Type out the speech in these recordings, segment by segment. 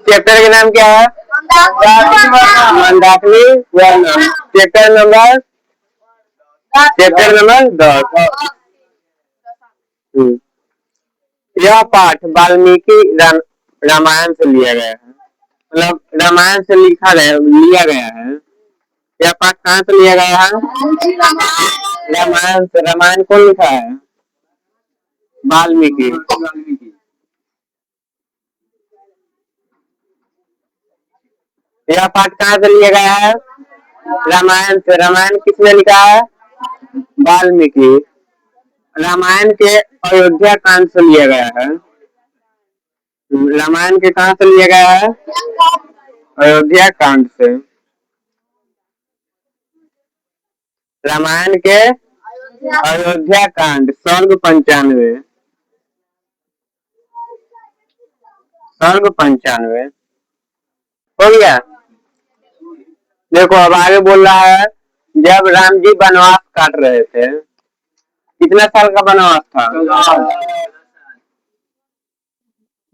Chapter का नाम क्या है? मंदाकिनी वर्णम। Chapter number 10। यह पाठ वाल्मीकि रामायण से लिया गया है, मतलब रामायण से लिया गया है। यह पाठ कहाँ से लिया गया है? रामायण से। रामायण कौन लिखा है? वाल्मीकि। यह पाठ कहाँ से लिया गया है? रामायण से। रामायण किसने लिखा है? वाल्मीकि। रामायण के अयोध्या कांड से लिया गया है। रामायण के कहाँ से लिया गया है? अयोध्या कांड से। रामायण के अयोध्या कांड सर्ग 95। सर्ग 95 हो गया। देखो अब आगे बोल रहा है, जब राम जी वनवास काट रहे थे, कितना साल का वनवास था?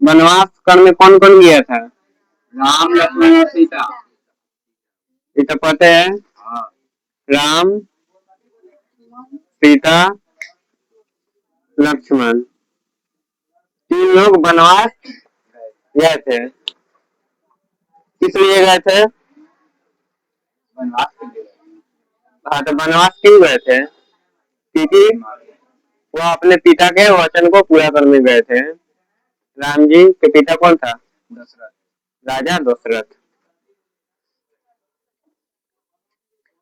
वनवास करने कौन कौन गया था? राम, लक्ष्मण और सीता। ये तो पता है। राम, सीता, लक्ष्मण, 3 लोग वनवास गए थे। किस लिए गए थे? वनवास के लिए। हाँ, तो वनवास क्यों गए थे? क्योंकि वो अपने पिता के वचन को पूरा करने गए थे। राम जी के पिता कौन था? दशरथ। राजा दशरथ।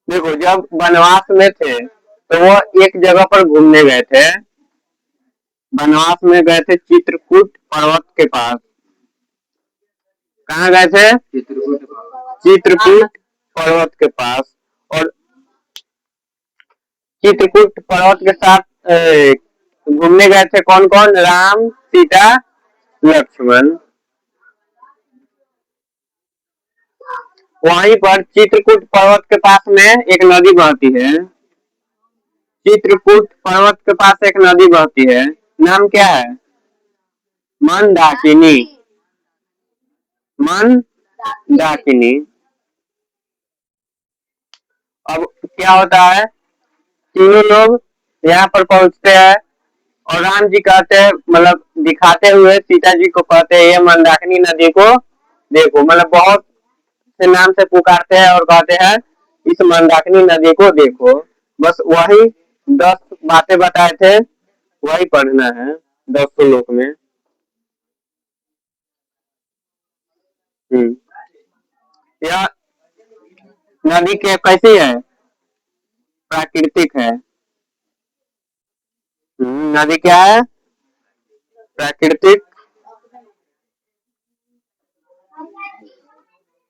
देखो जब वनवास में थे तो वो एक जगह पर घूमने गए थे। वनवास में गए थे चित्रकूट पर्वत के पास। कहाँ गए थे? चित्रकूट पर्वत के पास। और चित्रकूट पर्वत के साथ घूमने गए थे कौन कौन? राम, सीता, लक्ष्मण। वहीं पर चित्रकूट पर्वत के पास में एक नदी बहती है। चित्रकूट पर्वत के पास एक नदी बहती है, नाम क्या है? मंदाकिनी। मंदाकिनी। अब क्या होता है, तीनों लोग यहाँ पर पहुंचते हैं और राम जी कहते हैं, मतलब दिखाते हुए सीता जी को कहते हैं, ये मंदाकिनी नदी को देखो, मतलब बहुत से नाम से पुकारते हैं और कहते हैं इस मंदाकिनी नदी को देखो। बस वही 10 बातें बताए थे, वही पढ़ना है 10 श्लोक में। यह नदी के कैसी है? प्राकृतिक है। नदी क्या है? प्राकृतिक।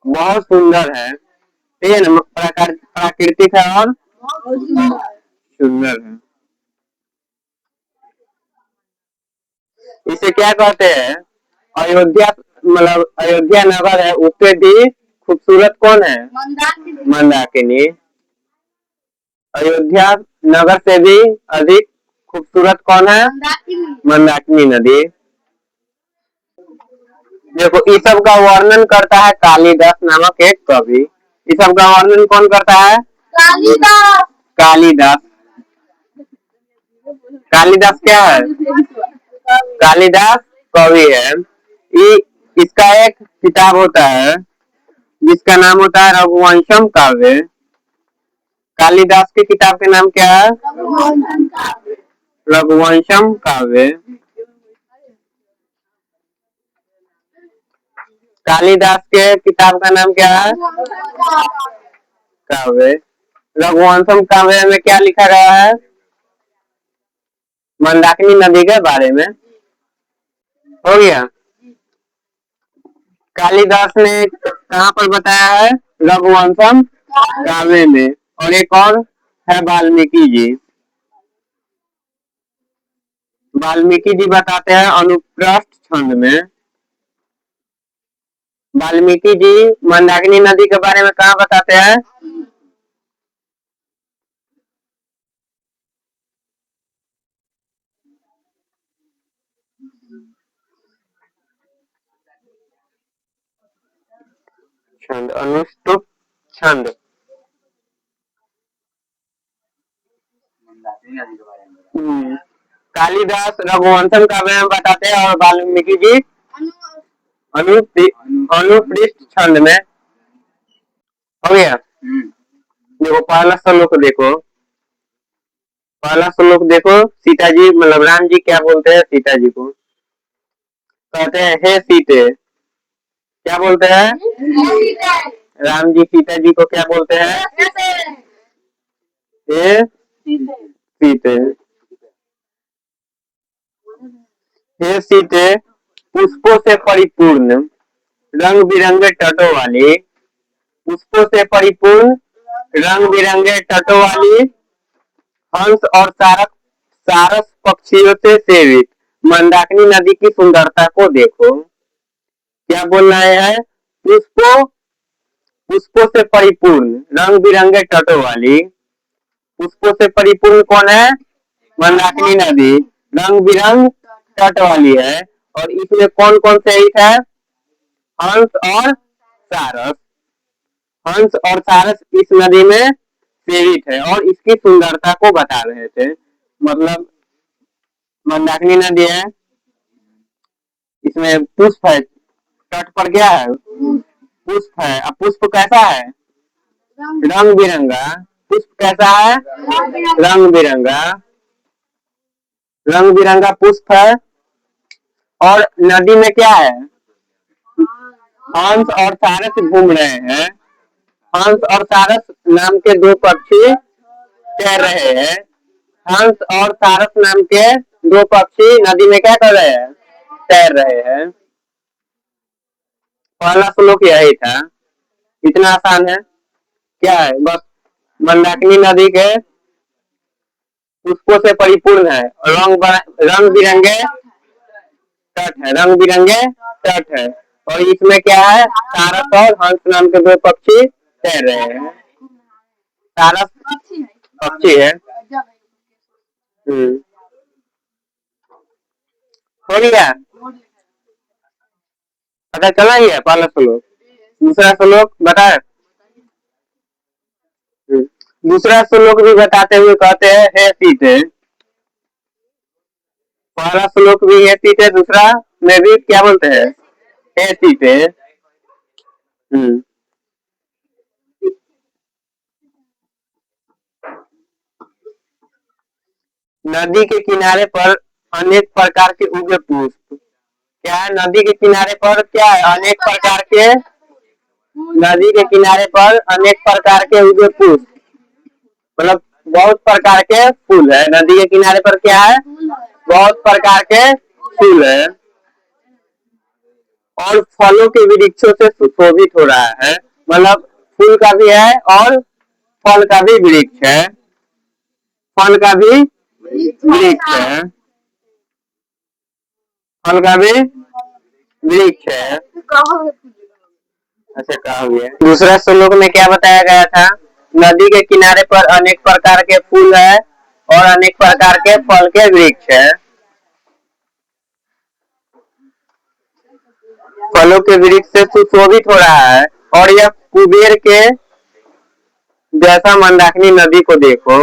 बहुत सुंदर है, ठीक है ना? प्राकृतिक है और सुंदर है। इसे क्या कहते हैं? अयोध्या, मतलब अयोध्या नगर है, उससे भी खूबसूरत कौन है? मंदाकिनी। अयोध्या नगर से भी अधिक खूबसूरत कौन है? मंदाकिनी नदी। देखो इस सब का वर्णन करता है कालिदास नामक एक कवि। इस सब का वर्णन कौन करता है? कालिदास। कालिदास। कालिदास क्या है? कालिदास कवि है। इसका एक किताब होता है जिसका नाम होता है रघुवंशम काव्य। कालिदास की किताब का नाम क्या है? रघुवंशम काव्य। कालिदास के किताब का नाम क्या है? काव्य। रघुवंशम काव्य में क्या लिखा गया है? मंदाकिनी नदी के बारे में। हो गया। कालिदास ने कहाँ पर बताया है? रघुवंशम काव्य में। और एक और है वाल्मीकि जी। वाल्मीकि जी बताते हैं अनुप्रास छंद में। वाल्मीकि जी मंदाकिनी नदी के बारे में कहाँ बताते हैं? छंद, अनुष्टुप छंद। कालिदास रघुवंशम काव्य में बताते हैं और वाल्मीकि जी अनुपृष्ठ छंद में। हो गया। देखो पहला श्लोक देखो, पहला श्लोक देखो, सीता जी मतलब राम जी क्या बोलते हैं सीता जी को, कहते हैं हे सीते, क्या बोलते हैं राम जी सीता जी को क्या बोलते हैं, हे सीते, हे सीते पुष्पों से परिपूर्ण रंग बिरंगे तटों वाली, पुष्पों से परिपूर्ण रंग बिरंगे तटों वाली, हंस और सारस सारस पक्षियों से सेवित मंदाकिनी नदी की सुंदरता को देखो। क्या बोल रहे हैं, पुष्पों पुष्पों से परिपूर्ण रंग बिरंगे तटों वाली, पुष्पों से परिपूर्ण कौन है, मंदाकिनी नदी रंग बिरंग तट वाली है, और इसमें कौन कौन से हित है, हंस और सारस, हंस और सारस इस नदी में सेवित है और इसकी सुंदरता को बता रहे थे। मतलब मंदाकिनी नदी है, इसमें पुष्प है, तट पर क्या है, पुष्प है। अब पुष्प कैसा है, रंग बिरंगा, पुष्प कैसा है, रंग बिरंगा, रंग बिरंगा पुष्प है। और नदी में क्या है, हंस और सारस घूम रहे हैं, हंस और सारस नाम के दो पक्षी तैर रहे हैं, हंस और सारस नाम के दो पक्षी नदी में क्या कर रहे हैं, तैर रहे हैं। पहला श्लोक यही था, इतना आसान है। क्या है, बस मंदाकिनी नदी के पुष्पों से परिपूर्ण है, रंग बिरंगे तट है, रंग बिरंगे तट है, और इसमें क्या है, सारस और हंस नाम के दो पक्षी तैर रहे हैं। सारस पक्षी है। हो गया, पता चला ही है पहला श्लोक। दूसरा श्लोक बताए, दूसरा श्लोक भी बताते हुए कहते हैं हे सीते, पहला श्लोक भी हे सीते, दूसरा में भी क्या बोलते हैं, हे सीते। नदी के किनारे पर अनेक प्रकार के उगे पुष्प, क्या है, नदी के किनारे पर क्या है, अनेक प्रकार के, नदी के किनारे पर अनेक प्रकार के उगे पुष्प, मतलब बहुत प्रकार के फूल है, नदी के किनारे पर क्या है, बहुत प्रकार के फूल है, और फलों के वृक्षों से सुशोभित हो रहा है, मतलब फूल का भी है और फल का भी वृक्ष है, फल का भी वृक्ष है, फल का भी वृक्ष है। अच्छा कहा गया। दूसरा श्लोक में क्या बताया गया था, नदी के किनारे पर अनेक प्रकार के फूल है और अनेक प्रकार के फल के वृक्ष है, फलों के वृक्ष से सुशोभित हो रहा है, और यह कुबेर के जैसा मंदाकिनी नदी को देखो,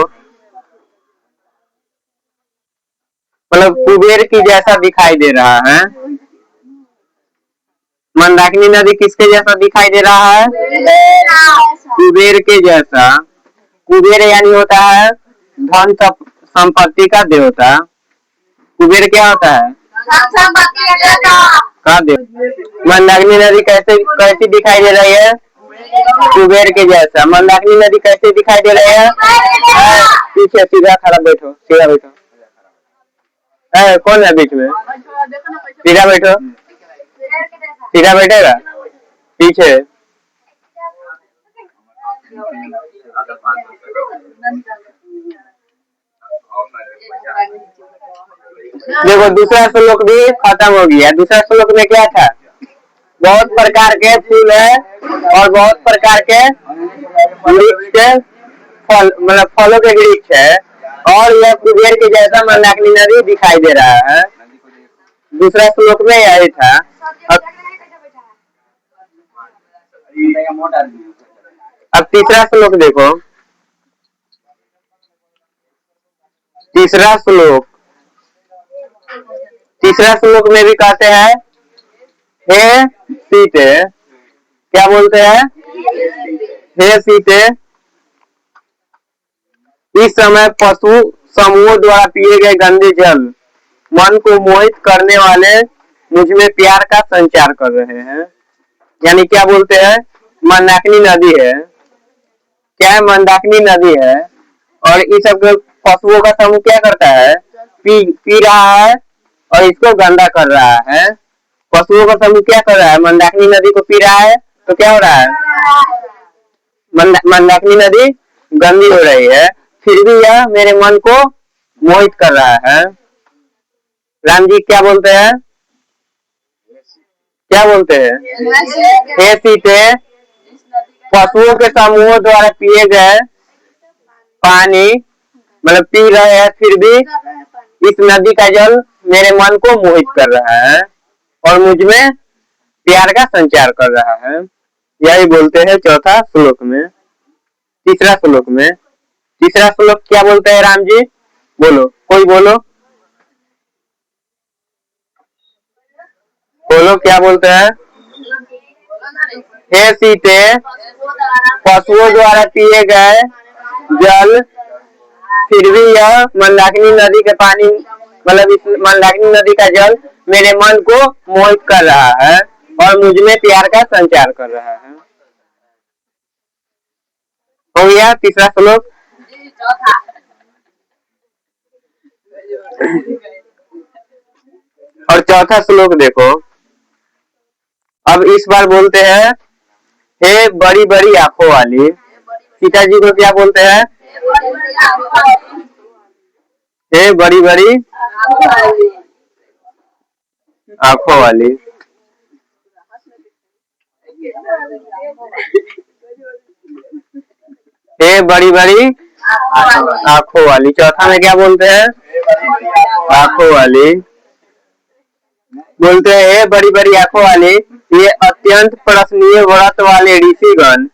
मतलब कुबेर की जैसा दिखाई दे रहा है। मंदाकिनी नदी किसके जैसा दिखाई दे रहा है, कुबेर के जैसा। कुबेर यानी होता है धन संपत्ति का देवता, कुबेर क्या होता है, का देवता। मंदाकिनी नदी कैसे कैसी दिखाई दे रही है, कुबेर के जैसा। मंदाकिनी नदी कैसे दिखाई दे रही है, पीछे सीधा खड़ा बैठो, सीधा बैठो, कौन है बीच में, सीधा बैठो, सीधा बैठेगा, पीछे। देखो दूसरा श्लोक भी खत्म हो गया। दूसरा श्लोक में क्या था, बहुत प्रकार के फूल है और बहुत प्रकार के वृक्ष के फल, मतलब फलों के वृक्ष है, और यह कुबेर के जैसा मंदाकिनी नदी दिखाई दे रहा है। दूसरा श्लोक में यही था। अब तीसरा श्लोक देखो, तीसरा श्लोक, तीसरा श्लोक में भी कहते हैं हे सीते, क्या बोलते हैं, हे सीते, इस समय पशु समूह द्वारा पिए गए गंदे जल मन को मोहित करने वाले मुझ में प्यार का संचार कर रहे हैं। यानी क्या बोलते हैं, मंदाकिनी नदी है, क्या है, मंदाकिनी नदी है, और इस सब पशुओं का समूह क्या करता है, पी रहा है और इसको गंदा कर रहा है। पशुओं का समूह क्या कर रहा है, मंदाकिनी नदी को पी रहा है, तो क्या हो रहा है, मंदाकिनी नदी गंदी हो रही है, फिर भी यह मेरे मन को मोहित कर रहा है। राम जी क्या बोलते हैं, क्या बोलते हैं, हे सीते, पशुओं के समूह द्वारा पिए गए पानी, मतलब पी रहे हैं, फिर भी इस नदी का जल मेरे मन को मोहित कर रहा है और मुझ में प्यार का संचार कर रहा है। यही बोलते हैं चौथा श्लोक में। तीसरा श्लोक में, तीसरा श्लोक क्या बोलते हैं राम जी, बोलो, कोई बोलो, बोलो क्या बोलते हैं, हे सीते, पशुओं द्वारा पिए गए जल, फिर भी यह मंदाकिनी नदी के पानी, मतलब इस मंदाकिनी नदी का जल मेरे मन को मोहित कर रहा है और मुझ में प्यार का संचार कर रहा है। हो गया तीसरा श्लोक। और चौथा श्लोक देखो, अब इस बार बोलते हैं हे बड़ी बड़ी आंखों वाली, सीता जी को क्या बोलते हैं, हे बड़ी बड़ी आंखों वाली, हे बड़ी बड़ी आंखों वाली। चौथा में क्या बोलते हैं, आंखों वाली, बोलते हैं हे बड़ी बड़ी आंखों वाले, ये अत्यंत प्रशंसनीय व्रत वाले ऋषिगण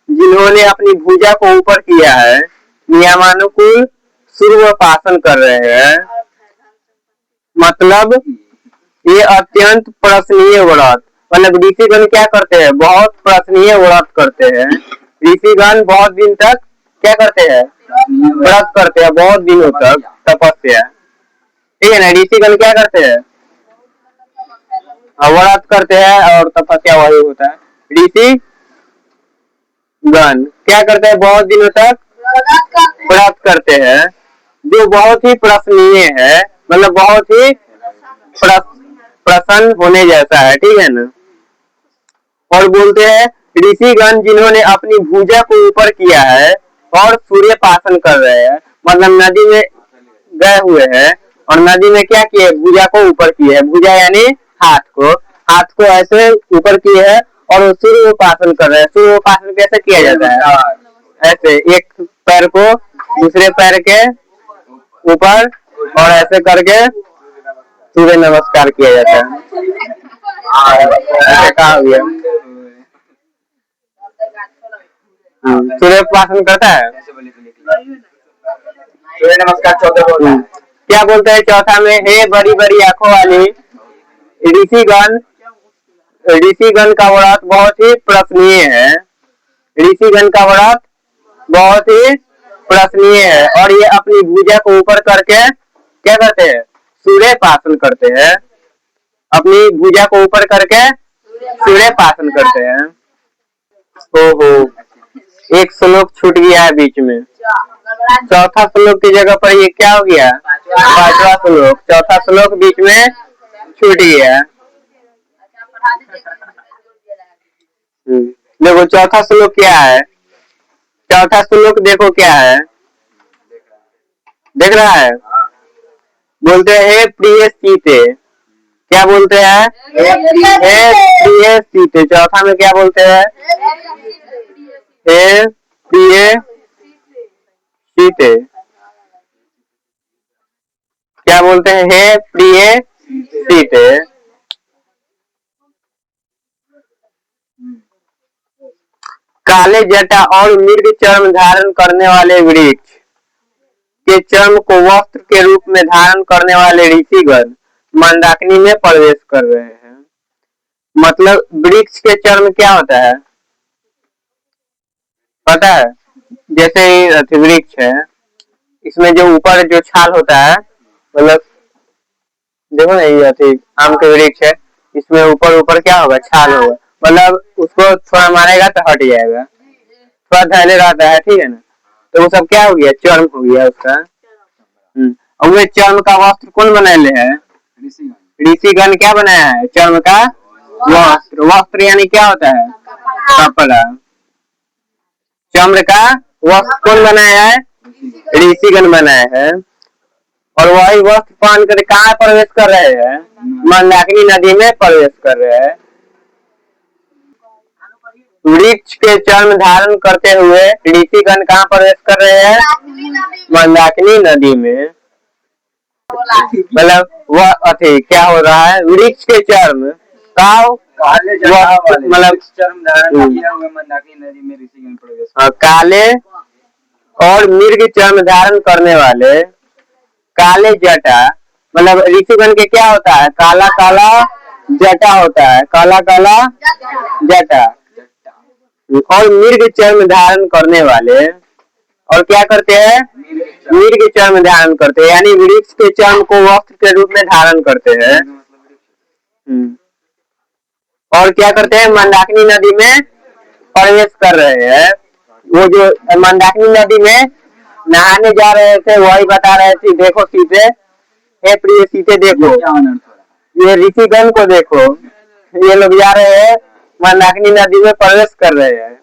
जिन्होंने अपनी भुजा को ऊपर किया है, नियमानुकूल सूर्योपासन कर रहे हैं। मतलब ये अत्यंत प्रशंसनीय व्रत, मतलब ऋषिगण क्या करते हैं, बहुत प्रशंसनीय व्रत करते हैं। ऋषिगण बहुत दिन तक क्या करते हैं, व्रत करते हैं, बहुत दिनों तक तपस्या, ठीक है ना। ऋषिगण क्या करते हैं, व्रत करते हैं और तपस्या वही होता है। ऋषि गण क्या करते हैं, बहुत दिनों तक व्रत करते हैं, जो बहुत ही प्रशंसनीय है, मतलब बहुत ही प्रसन्न होने जैसा है, ठीक है ना। और बोलते हैं ऋषिगण जिन्होंने अपनी भुजा को ऊपर किया है और सूर्योपासन कर रहे हैं, मतलब नदी में गए हुए हैं और नदी में क्या किए, भुजा को ऊपर किए है, भुजा यानी हाथ को, हाथ को ऐसे ऊपर किए है और सूर्योपासन कर रहे हैं। सूर्योपासन कैसे किया जाता है, ऐसे एक पैर को दूसरे पैर के ऊपर और ऐसे करके सूर्य नमस्कार किया जाता है। ऐसे कहा गया, सूर्योपासन करता है, सूर्य नमस्कार चौथा बोलता है। क्या बोलते हैं चौथा में, हे बड़ी बड़ी आंखों वाली ऋषिगण, ऋषिगण का व्रत बहुत ही प्रशंसनीय है, ऋषिगण का व्रत बहुत ही प्रशंसनीय है और ये अपनी भुजा को ऊपर करके क्या करते हैं, सूर्योपासन करते हैं, अपनी भुजा को ऊपर करके सूर्योपासन करते हैं। ओहो, एक श्लोक छूट गया है बीच में, चौथा श्लोक की जगह पर ये क्या हो गया, पांचवा श्लोक, चौथा श्लोक बीच में छूट गया। देखो चौथा श्लोक क्या है, चौथा श्लोक देखो क्या है, देख रहा है, बोलते हैं हे प्रिय सीते, क्या बोलते हैं, हे प्रिय सीते। चौथा में क्या बोलते हैं, हे प्रिय सीते, क्या बोलते हैं, हे प्रिय सीते। काले जटा और मृग चर्म धारण करने वाले वृक्ष के चर्म को वस्त्र के रूप में धारण करने वाले ऋषिगण मंदाकिनी में प्रवेश कर रहे हैं। मतलब वृक्ष के चर्म क्या होता है पता है? जैसे वृक्ष है, इसमें जो ऊपर जो छाल होता है, मतलब देखो ना ये आम के वृक्ष है, इसमें ऊपर ऊपर क्या होगा, छाल होगा, मतलब उसको थोड़ा मारेगा तो हट जाएगा, थोड़ा धैर्य रहता है, ठीक है ना। तो वो सब क्या हो गया, चर्म हो गया उसका। और वे चर्म का वस्त्र कौन बनाए है? ऋषिगण क्या बनाया है? चर्म का वस्त्र। वस्त्र यानी क्या होता है? कपड़ा। चर्म का वस्त्र कौन बनाया है? ऋषिगण बनाया है। और वही वस्त्र पहन कर कहाँ प्रवेश कर रहे हैं? मंदाकिनी नदी में प्रवेश कर रहे हैं। वृक्ष के चर्म धारण करते हुए ऋषिगण कहाँ प्रवेश कर रहे हैं? मंदाकिनी नदी में। मतलब वह क्या हो रहा है, वृक्ष के चर्म का मतलब चर्म धारण किया हुआ मंदाकिनी नदी में ऋषिगण प्रवेश। काले और मृग चर्म धारण करने वाले काले जटा, मतलब ऋषिगण के क्या होता है? काला काला जटा होता है, काला काला जटा। और मृग चर्म धारण करने वाले, और क्या करते हैं? मृग चर्म धारण करते हैं, यानी वृक्ष के चर्म को वस्त्र के रूप में धारण करते हैं। और क्या करते हैं? मंदाकिनी नदी में प्रवेश कर रहे हैं। वो जो मंदाकिनी नदी में नहाने जा रहे थे, वही बता रहे थे, देखो सीते, हे प्रिय सीते देखो, ये ऋषिगण को देखो, ये लोग जा रहे हैं मंदाकिनी नदी में प्रवेश कर रहे हैं।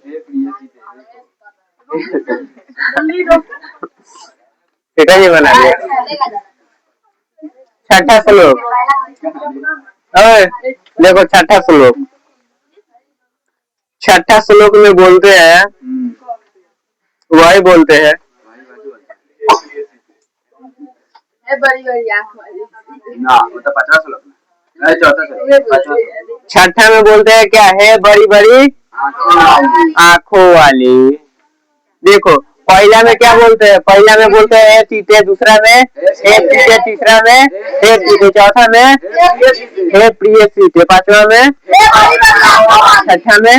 पिताजी बना दिया। छठा श्लोक, देखो छठा श्लोक। छठा श्लोक में बोलते हैं, वही बोलते हैं, छठा में बोलते हैं क्या है? बड़ी बड़ी आंखों वाली। देखो पहला में क्या बोलते हैं? पहला में बोलते हैं सीते, दूसरा में हे सीते, तीसरा में हे सीते, चौथा में हे प्रिय सीते, पांचवा में, छठा में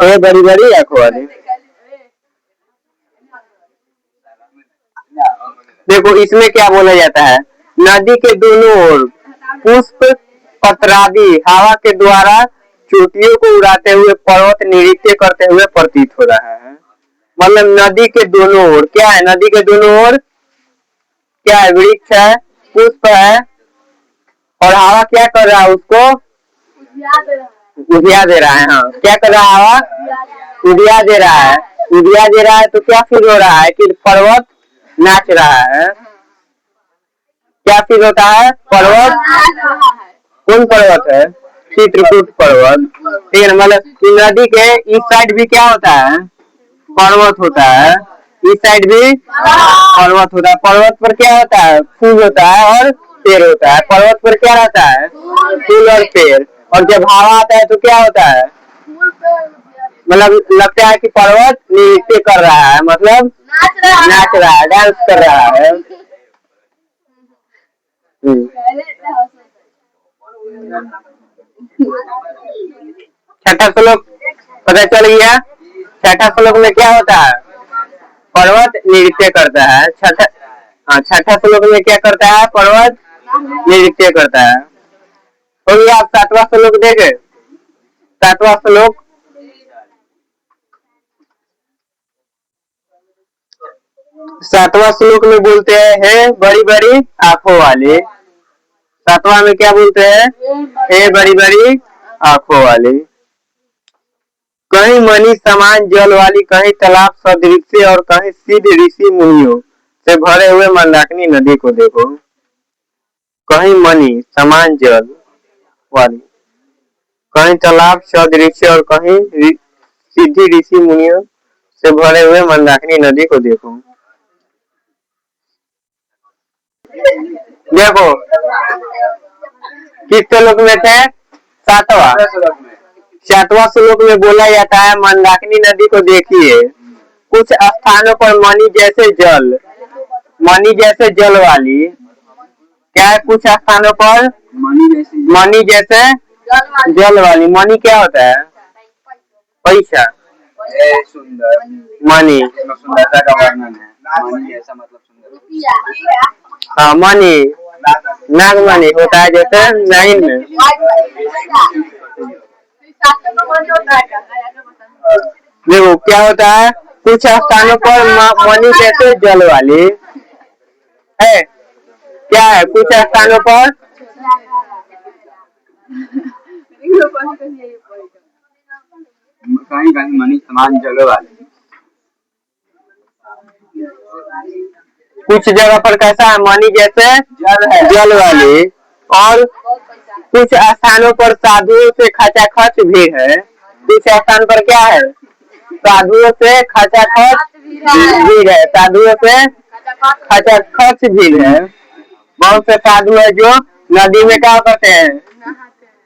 हे बड़ी बड़ी आंखों वाली। देखो इसमें क्या बोला जाता है? नदी के दोनों ओर पुष्प पत्रादि हवा के द्वारा चोटियों को उड़ाते हुए पर्वत नृत्य करते हुए प्रतीत हो रहा है। मतलब नदी के दोनों ओर क्या है? नदी के दोनों ओर क्या है? वृक्ष है, पुष्प है, और हवा क्या कर रहा है? उसको उदिया दे रहा है। हाँ, क्या कर रहा है? हवा उदिया दे रहा है। उदिया दे रहा है तो क्या फील हो रहा है? कि पर्वत नाच रहा है। क्या फील होता है? पर्वत, कौन पर्वत है? चित्रकूट पर्वत, ठीक है। मतलब नदी के इस साइड भी क्या होता है? पर्वत होता है, इस साइड भी पर्वत होता है। पर्वत पर क्या होता है? फूल होता है और पेड़ होता है। पर्वत पर क्या रहता है? फूल और पेड़। और जब हवा आता है तो क्या होता है? मतलब लगता है कि पर्वत नृत्य कर रहा है, मतलब नाच रहा है, डांस कर रहा है। छठा श्लोक पता चल गया। छठा श्लोक में क्या होता है? पर्वत नृत्य करता है। छठा श्लोक में क्या करता है? पर्वत नृत्य करता है। तो ये आप सातवां श्लोक देखे, सातवां श्लोक, सातवां श्लोक में बोलते हैं बड़ी बड़ी आंखों वाले। सातवां में क्या बोलते हैं? हे बड़ी बड़ी आंखों वाले। कहीं मणि समान जल वाली, कहीं तालाब सदृश और कहीं सिद्ध ऋषि मुनियों से भरे हुए मंदाकिनी नदी को देखो। कहीं मणि समान जल वाली, कहीं तालाब सदृश और कहीं सिद्धि ऋषि मुनियों से भरे हुए मंदाकिनी नदी को देखो। देखो किस श्लोक में थे? सातवां। 7वां श्लोक में बोला जाता है मंदाकिनी नदी को देखिए, कुछ स्थानों पर मणि जैसे जल वाली, क्या है कुछ स्थानों पर मणि जैसे जल वाली। मणि क्या होता है? पैसा। सुंदर मणि सुंदरता का वर्णन है। मणि ऐसा मतलब सुंदर। हाँ मणि नागमणि होता है जैसे नाइन में। देखो क्या होता है, कुछ स्थानों पर मणि जैसे जल वाली है। क्या है कुछ स्थानों पर? कहीं कहीं मणि समान जल वाली। कुछ जगह पर कैसा है? मणि जैसे जल वाली। और कुछ स्थानों पर साधुओं से खचाखच भी है। कुछ स्थान पर क्या है? साधुओं से खचाखच भी है। साधुओं से खचाखच भी है। बहुत से साधु है जो नदी में क्या करते हैं?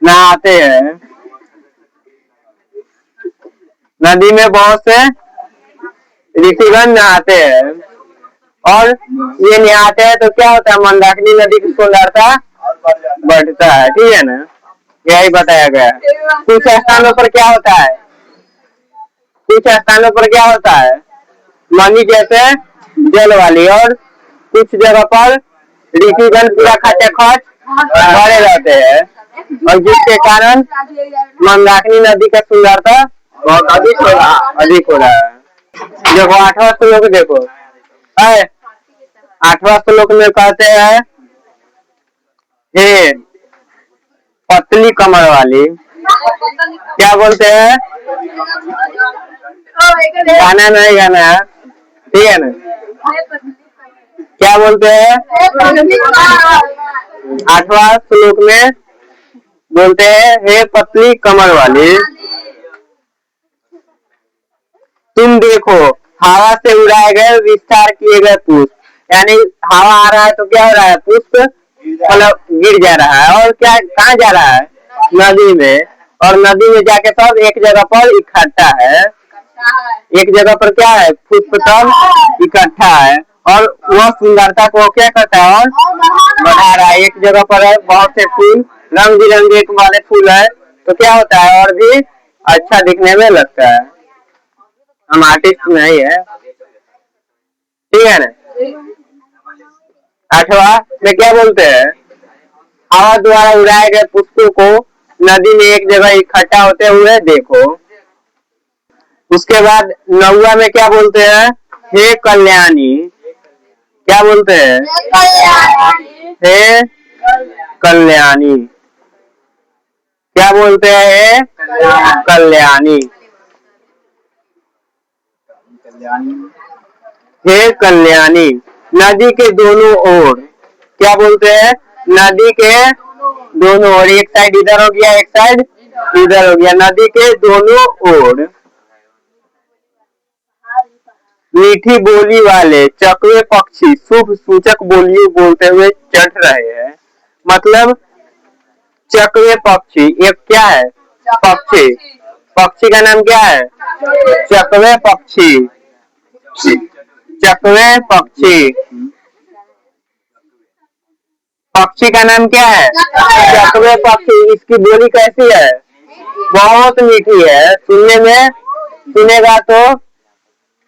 नहाते हैं। नदी में बहुत से ऋषिगण नहाते हैं और ये नहाते हैं तो क्या होता है? मंदाकिनी नदी की सुंदरता बढ़ता है। ठीक है ना, यही बताया गया है। कुछ स्थानों पर क्या होता है? कुछ स्थानों पर क्या होता है? मणि जैसे जल वाली। और कुछ जगह पर ऋषिगण पूरा खचाखच भरे रहते हैं और जिसके कारण मंदाकिनी नदी का सुंदरता बहुत अधिक हो रहा है। देखो 8वां श्लोक देखो, 8वां श्लोक में कहते हैं हे पतली कमर वाली। क्या बोलते हैं? गाना नहीं गाना है, ठीक है ना। क्या बोलते हैं? 8वां श्लोक में बोलते हैं हे पतली कमर वाली, तुम देखो हवा से उड़ाए गए विस्तार किए गए पुष्प। यानी हवा आ रहा है तो क्या हो रहा है? पुष्प मतलब गिर जा रहा है। और क्या कहाँ जा रहा है? नदी में। और नदी में जाके सब एक जगह पर इकट्ठा है। एक जगह पर क्या है? पुष्प सब इकट्ठा है और वह सुंदरता को क्या करता है? और बढ़ा रहा है। एक जगह पर है बहुत से फूल, रंग बिरंगे वाले फूल है तो क्या होता है? और भी अच्छा दिखने में लगता है। हम आर्टिस्ट नहीं है, ठीक है ना। 8वां में क्या बोलते हैं? हवा द्वारा उड़ाए गए पुष्पों को नदी में एक जगह इकट्ठा होते हुए देखो। उसके बाद 9वां में क्या बोलते हैं? हे कल्याणी। क्या बोलते हैं? हे कल्याणी। क्या बोलते हैं? हे कल्याणी। हे कल्याणी। नदी के दोनों ओर क्या बोलते हैं? नदी के दोनों ओर, एक साइड इधर हो गया एक साइड इधर हो गया। नदी के दोनों ओर मीठी बोली वाले चकवे पक्षी शुभ सूचक बोलियों बोलते हुए चढ़ रहे हैं। मतलब चकवे पक्षी एक क्या है? पक्षी। पक्षी का नाम क्या है? चकवे पक्षी। चकवे पक्षी। पक्षी का नाम क्या है? चकवे पक्षी। इसकी बोली कैसी है? बहुत मीठी है। सुनने में सुनेगा तो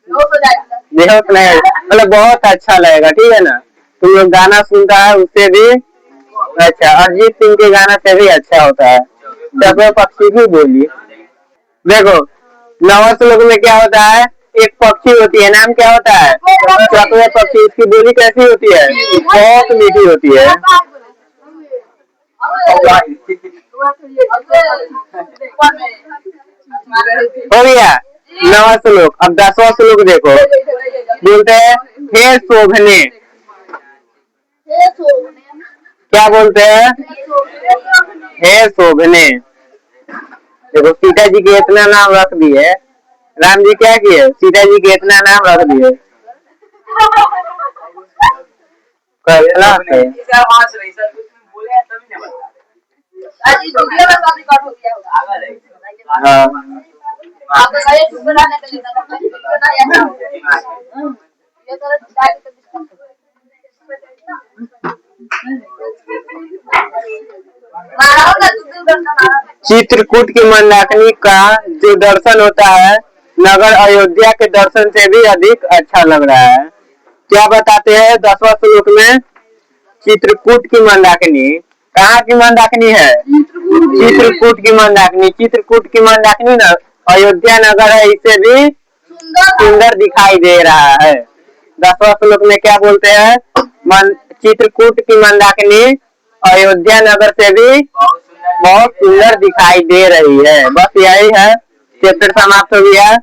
बेहोश नहीं, मतलब बहुत अच्छा लगेगा। ठीक है ना। तुम लोग गाना सुनता है उससे भी अच्छा, अरिजीत सिंह के गाना से भी अच्छा होता है। चकवे पक्षी की बोली देखो। 9वां श्लोक में क्या होता है? एक पक्षी होती है, नाम क्या होता है? चकवे पक्षी। इसकी बोली कैसी होती है? बहुत मीठी होती है। हो गया 9वां श्लोक। अब 10वां श्लोक देखो, बोलते हैं हे शोभने। क्या बोलते हैं? हे शोभने। देखो सीता जी के इतना नाम रख दिए, राम जी क्या किए? सीता जी के इतना नाम रख दिए। हाँ चित्रकूट की मंदाकिनी का जो दर्शन होता है नगर अयोध्या के दर्शन से भी अधिक अच्छा लग रहा है। क्या बताते हैं 10वां श्लोक में? चित्रकूट की मंदाकिनी कहाँ की मंदाकिनी है? चित्रकूट की मंदाकिनी। चित्रकूट की मंदाकिनी ना अयोध्या नगर है, इससे भी सुंदर दिखाई दे रहा है। 10वां श्लोक में क्या बोलते हैं? चित्रकूट की मंदाकिनी अयोध्या नगर से भी बहुत सुंदर दिखाई दे रही है। बस यही है, चैप्टर समाप्त हो गया।